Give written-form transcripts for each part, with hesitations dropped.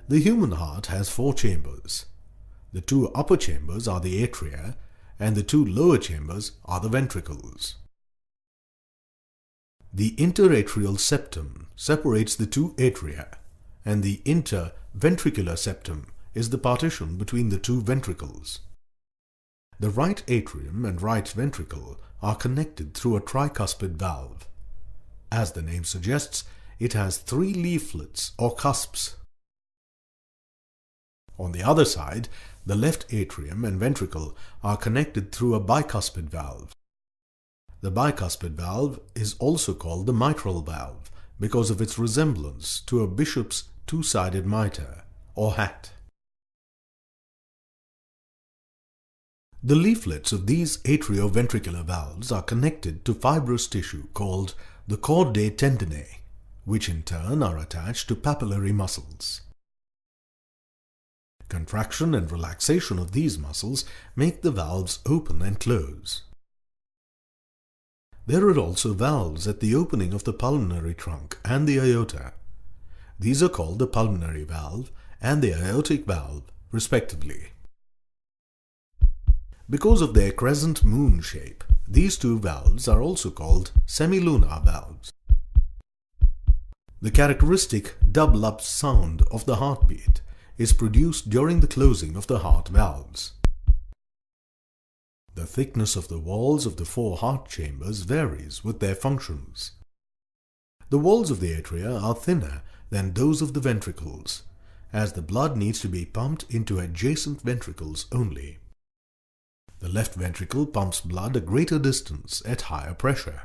The human heart has 4 chambers. The 2 upper chambers are the atria, and the 2 lower chambers are the ventricles. The interatrial septum separates the 2 atria, and the interventricular septum is the partition between the 2 ventricles. The right atrium and right ventricle are connected through a tricuspid valve. As the name suggests, it has 3 leaflets or cusps. On the other side, the left atrium and ventricle are connected through a bicuspid valve. The bicuspid valve is also called the mitral valve because of its resemblance to a bishop's 2-sided mitre or hat. The leaflets of these atrioventricular valves are connected to fibrous tissue called the chordae tendineae, which in turn are attached to papillary muscles. Contraction and relaxation of these muscles make the valves open and close. There are also valves at the opening of the pulmonary trunk and the aorta. These are called the pulmonary valve and the aortic valve, respectively. Because of their crescent moon shape, these 2 valves are also called semilunar valves. The characteristic double-up sound of the heartbeat is produced during the closing of the heart valves. The thickness of the walls of the 4 heart chambers varies with their functions. The walls of the atria are thinner than those of the ventricles, as the blood needs to be pumped into adjacent ventricles only. The left ventricle pumps blood a greater distance at higher pressure.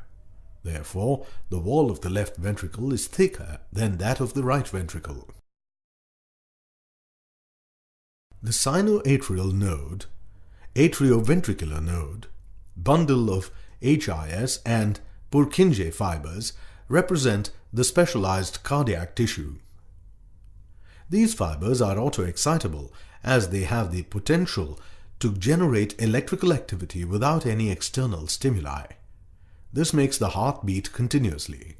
Therefore, the wall of the left ventricle is thicker than that of the right ventricle. The sinoatrial node, atrioventricular node, bundle of HIS and Purkinje fibers represent the specialized cardiac tissue. These fibers are autoexcitable as they have the potential to generate electrical activity without any external stimuli. This makes the heart beat continuously.